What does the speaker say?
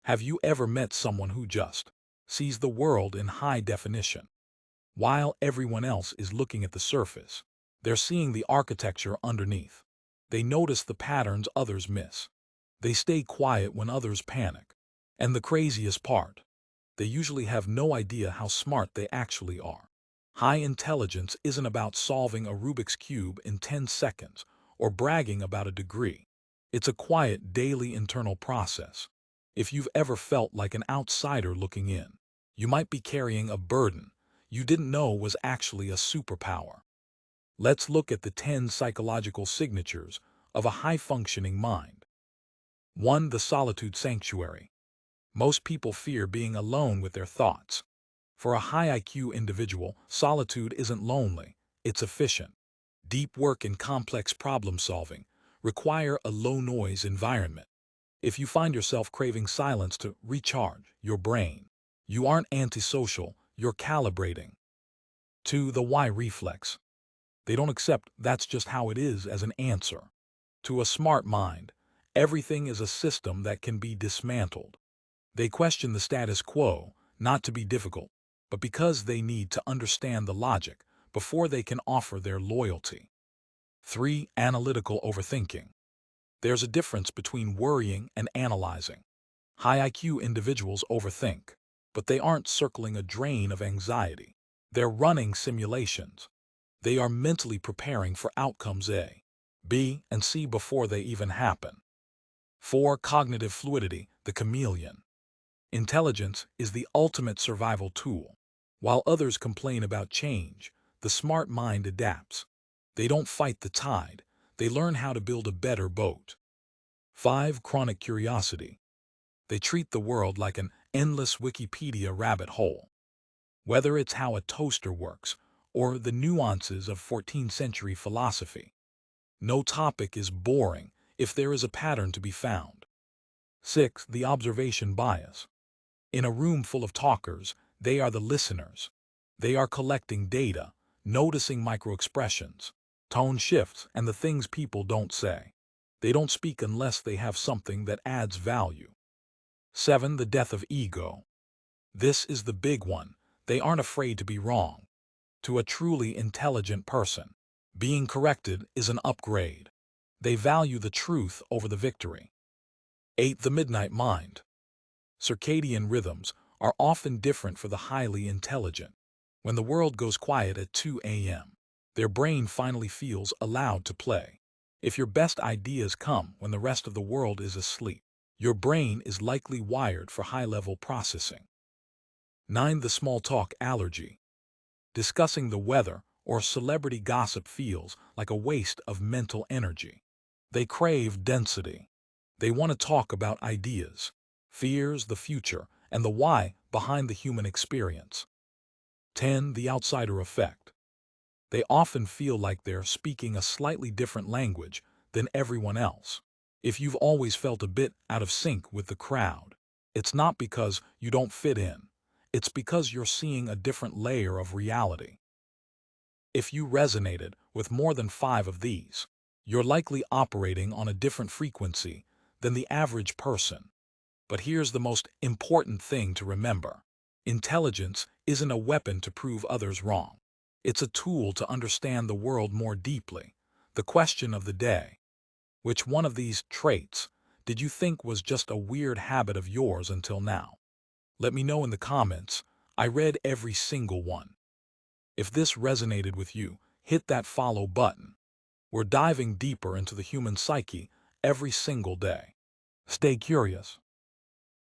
Have you ever met someone who just sees the world in high definition, while everyone else is looking at the surface? They're seeing the architecture underneath. They notice the patterns others miss. They stay quiet when others panic. And the craziest part, they usually have no idea how smart they actually are. High intelligence isn't about solving a Rubik's Cube in 10 seconds or bragging about a degree. It's a quiet, daily internal process. If you've ever felt like an outsider looking in, you might be carrying a burden you didn't know was actually a superpower. Let's look at the 10 psychological signatures of a high-functioning mind. 1. The solitude sanctuary. Most people fear being alone with their thoughts. For a high IQ individual, solitude isn't lonely, it's efficient. Deep work and complex problem solving require a low-noise environment. If you find yourself craving silence to recharge your brain, you aren't antisocial, you're calibrating. 2. The why reflex. They don't accept "that's just how it is" as an answer. To a smart mind, everything is a system that can be dismantled. They question the status quo, not to be difficult, but because they need to understand the logic before they can offer their loyalty. 3. Analytical overthinking. There's a difference between worrying and analyzing. High IQ individuals overthink, but they aren't circling a drain of anxiety. They're running simulations. They are mentally preparing for outcomes A, B, and C before they even happen. 4. Cognitive fluidity, the chameleon. Intelligence is the ultimate survival tool. While others complain about change, the smart mind adapts. They don't fight the tide, they learn how to build a better boat. 5. Chronic curiosity. They treat the world like an endless Wikipedia rabbit hole. Whether it's how a toaster works or the nuances of 14th century philosophy, no topic is boring if there is a pattern to be found. 6. The observation bias. In a room full of talkers, they are the listeners. They are collecting data, noticing microexpressions, tone shifts, and the things people don't say. They don't speak unless they have something that adds value. 7. The death of ego. This is the big one. They aren't afraid to be wrong. To a truly intelligent person, being corrected is an upgrade. They value the truth over the victory. 8. The midnight mind. Circadian rhythms are often different for the highly intelligent. When the world goes quiet at 2 a.m., their brain finally feels allowed to play. If your best ideas come when the rest of the world is asleep, your brain is likely wired for high-level processing. 9. The small talk allergy. Discussing the weather or celebrity gossip feels like a waste of mental energy. They crave density. They want to talk about ideas, fears, the future, and the why behind the human experience. 10. The outsider effect. They often feel like they're speaking a slightly different language than everyone else. If you've always felt a bit out of sync with the crowd, it's not because you don't fit in. It's because you're seeing a different layer of reality. If you resonated with more than 5 of these, you're likely operating on a different frequency than the average person. But here's the most important thing to remember. Intelligence isn't a weapon to prove others wrong. It's a tool to understand the world more deeply. The question of the day: which one of these traits did you think was just a weird habit of yours until now? Let me know in the comments. I read every single one. If this resonated with you, hit that follow button. We're diving deeper into the human psyche every single day. Stay curious.